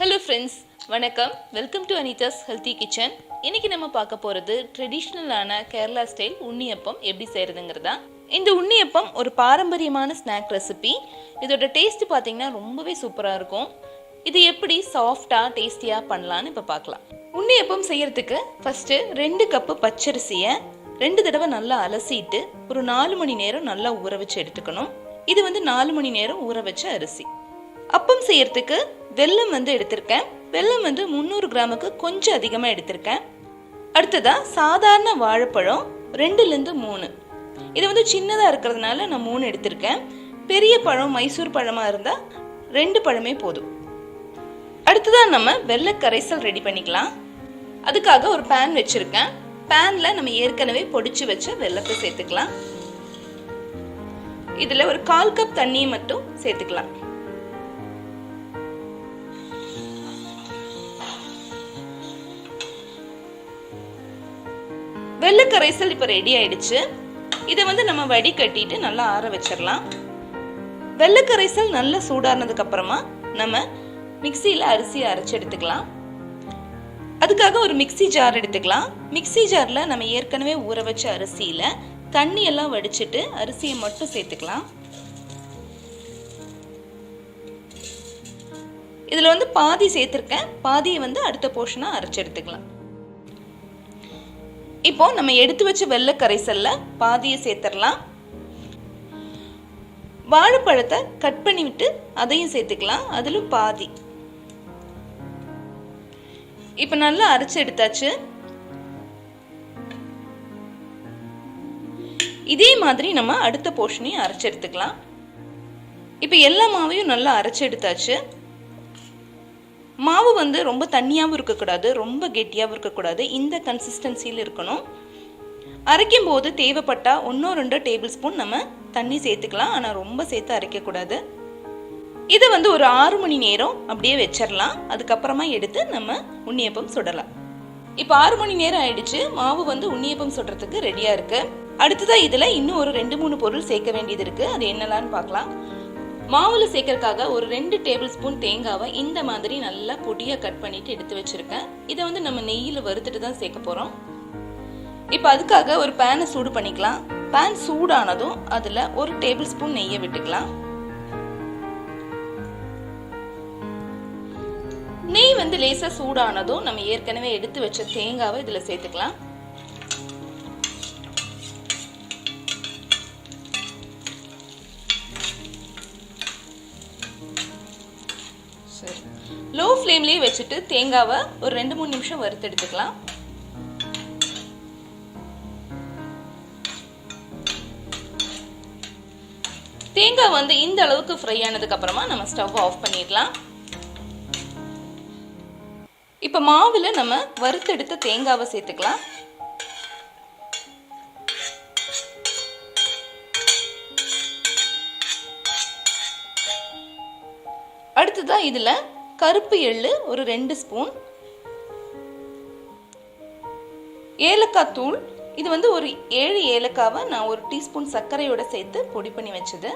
Hello friends, வணக்கம். Welcome to Anitha's healthy kitchen. இன்னைக்கு நம்ம பார்க்க போறது ட்ரெடிஷ்னலான கேரளா ஸ்டைல் உண்ணியப்பம் எப்படி செய்யறதுங்கிறதா. இந்த உண்ணியப்பம் ஒரு பாரம்பரியமான ஸ்நாக் ரெசிபி. இதோட டேஸ்ட் பார்த்தீங்கன்னா ரொம்பவே சூப்பரா இருக்கும். இது எப்படி சாஃப்டா டேஸ்டியா பண்ணலாம்னு இப்போ பார்க்கலாம். உண்ணியப்பம் செய்யறதுக்கு ஃபர்ஸ்ட் 2 கப் பச்சரிசியை 2 தடவை நல்லா அலசிட்டு ஒரு 4 மணி நேரம் நல்லா ஊற வச்சு எடுத்துக்கணும். இது 4 மணி நேரம் ஊற வச்ச அரிசி. அப்பம் செய்யறதுக்கு வெல்லம் எடுத்திருக்கேன். வெல்லம் 300 கிராமுக்கு கொஞ்சம் அதிகமாக எடுத்திருக்கேன். அடுத்ததா சாதாரண வாழைப்பழம் 2லேருந்து 3. இது சின்னதாக இருக்கிறதுனால நான் 3 எடுத்திருக்கேன். பெரிய பழம் மைசூர் பழமாக இருந்தால் 2 பழமே போதும். அடுத்ததான் நம்ம வெள்ளை கரைசல் ரெடி பண்ணிக்கலாம். அதுக்காக ஒரு பேன் வச்சிருக்கேன். பேனில் நம்ம ஏற்கனவே பொடிச்சு வச்ச வெல்லத்தை சேர்த்துக்கலாம். இதில் ஒரு 1/4 கப் தண்ணியை மட்டும் சேர்த்துக்கலாம். வெள்ளை கரைசல் இப்போ ரெடி ஆயிடுச்சு. இதை நம்ம வடிகட்டிட்டு நல்லா ஆற வச்சிடலாம். வெள்ளை கரைசல் நல்லா சூடானதுக்கு அப்புறமா நம்ம மிக்சியில் அரிசியை அரைச்சி எடுத்துக்கலாம். அதுக்காக ஒரு மிக்சி ஜார் எடுத்துக்கலாம். மிக்சி ஜாரில் நம்ம ஏற்கனவே ஊற வச்ச அரிசியில் தண்ணி எல்லாம் வடிச்சிட்டு அரிசியை மட்டும் சேர்த்துக்கலாம். இதில் பாதி சேர்த்துருக்கேன். பாதியை அடுத்த போர்ஷனாக அரைச்சி எடுத்துக்கலாம். இப்போ நம்ம எடுத்து வச்ச வெள்ளை கரைசல்ல பாதியை சேர்த்துடலாம். வாழைப்பழத்தை கட் பண்ணி விட்டு அதையும் சேர்த்துக்கலாம். அதிலும் பாதி. இப்போ நல்லா அரைச்சு எடுத்தாச்சு. இதே மாதிரி நம்ம அடுத்த போர்ஷனையும் அரைச்சு எடுத்துக்கலாம். இப்போ எல்லா மாவையும் நல்லா அரைச்சு எடுத்தாச்சு. மாவு ரொம்ப தண்ணியாகவும் இருக்கக்கூடாது, ரொம்ப கெட்டியாகவும் இருக்கக்கூடாது. இந்த கன்சிஸ்டன்சியில் இருக்கணும். அரைக்கும் போது தேவைப்பட்டா 1-2 டேபிள் ஸ்பூன் நம்ம தண்ணி சேர்த்துக்கலாம். ஆனால் ரொம்ப சேர்த்து அரைக்கக்கூடாது. இதை ஒரு 6 மணி நேரம் அப்படியே வச்சிடலாம். அதுக்கப்புறமா எடுத்து நம்ம உண்ணியப்பம் சுடலாம். இப்போ 6 மணி நேரம் ஆயிடுச்சு. மாவு உண்ணியப்பம் சுடுறதுக்கு ரெடியாக இருக்கு. அடுத்ததான் இதில் இன்னும் ஒரு 2-3 பொருள் சேர்க்க வேண்டியது இருக்கு. அது என்னலான்னு பார்க்கலாம். மாவுல சேர்க்கறதுக்காக ஒரு 2 டேபிள் ஸ்பூன் தேங்காவை இந்த மாதிரி நல்லா பொடியா கட் பண்ணிட்டு எடுத்து வச்சிருக்கேன். இதை நம்ம நெய்யில் வறுத்துட்டு தான் சேர்க்க போறோம். இப்போ அதுக்காக ஒரு பேனை சூடு பண்ணிக்கலாம். பேன் சூடானதும் அதுல ஒரு டேபிள் ஸ்பூன் நெய்யை விட்டுக்கலாம். நெய் லேசா சூடானதும் நம்ம ஏற்கனவே எடுத்து வச்ச தேங்காவை இதுல சேர்த்துக்கலாம். லோ ஃப்ளேம்லேயே வச்சுட்டு தேங்காவை ஒரு 2-3 நிமிஷம் வறுத்து எடுத்துக்கலாம். தேங்காய் இந்த அளவுக்கு ஃப்ரை ஆனதுக்கு அப்புறமா நம்ம ஸ்டவ் ஆஃப் பண்ணிடலாம். இப்ப மாவுல நம்ம வறுத்து எடுத்த தேங்காவை சேர்த்துக்கலாம். அடுத்ததான் இதுல கருப்பு எள்ளு ஒரு 2 ஸ்பூன், ஏலக்காய் தூள் இது ஒரு 7 ஏலக்காவை நான் ஒரு டீஸ்பூன் சர்க்கரையோட சேர்த்து பொடி பண்ணி வச்சது.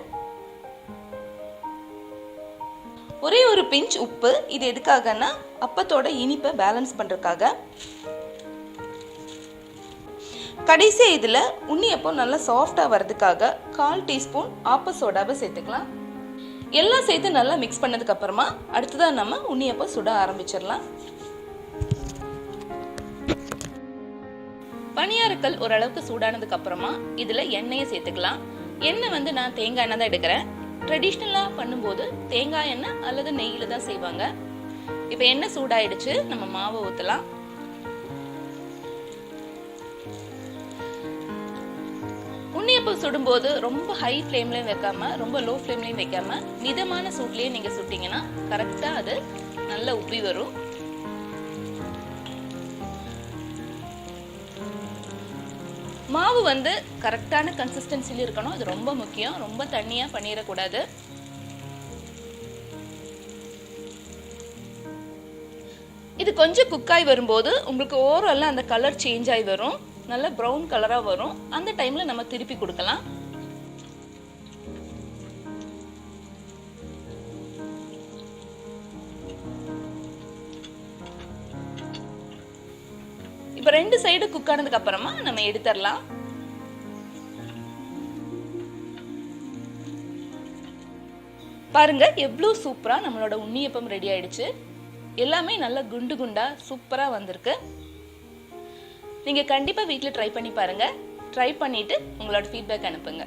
ஒரே ஒரு பிஞ்ச் உப்பு. இது எதுக்காகனா அப்பத்தோட இனிப்பை பேலன்ஸ் பண்றதுக்காக. கடைசி இதுல உண்ணியப்பம் நல்லா சாஃப்டா வரதுக்காக 1/4 டீஸ்பூன் ஆப்ப சோடாவை சேர்த்துக்கலாம். எல்லாம் சேர்த்து நல்லா மிக்ஸ் பண்ணதுக்கு அப்புறமா அடுத்ததான் நம்ம உண்ணியப்பம் சுட ஆரம்பிச்சிடலாம். பனியாரக்கல் ஓரளவுக்கு சூடானதுக்கு அப்புறமா இதுல எண்ணெயை சேர்த்துக்கலாம். எண்ணெய் நான் தேங்காய் எண்ணெய் தான் எடுக்கிறேன். ட்ரெடிஷ்னலா பண்ணும்போது தேங்காய் எண்ணெய் அல்லது நெய்யில தான் செய்வாங்க. இப்போ எண்ணெய் சூடாயிடுச்சு. நம்ம மாவை ஊற்றலாம். உண்ணியப்பம் சுடும்போது ரொம்ப ஹை ஃப்ளேம்லயும் வைக்காம ரொம்ப லோ ஃப்ளேம்லயும் வைக்காம மிதமான சூட்லயே நீங்க சுட்டீங்கன்னா கரெக்டா அது நல்லா உப்பி வரும். மாவு கரெக்டான கன்சிஸ்டன்சில இருக்கணும். அது ரொம்ப முக்கியம். ரொம்ப தண்ணியா பண்ணிடக்கூடாது. இது கொஞ்சம் குக்காய் வரும்போது உங்களுக்கு ஓவரால் அந்த கலர் சேஞ்ச் ஆகி வரும். நல்ல ப்ரௌன் கலரா வரும். அந்த டைம்ல நம்ம திருப்பி கொடுக்கலாம். இப்போ 2 சைடு குக் ஆனதுக்கு அப்புறமா நம்ம எடுத்துடலாம். பாருங்க எவ்வளோ சூப்பரா நம்மளோட உண்ணியப்பம் ரெடி ஆயிடுச்சு. எல்லாமே நல்லா குண்டு குண்டா சூப்பரா வந்திருக்கு. நீங்க கண்டிப்பா வீட்டில் ட்ரை பண்ணி பாருங்க. ட்ரை பண்ணிட்டு உங்களோட ஃபீட்பேக் அனுப்புங்க.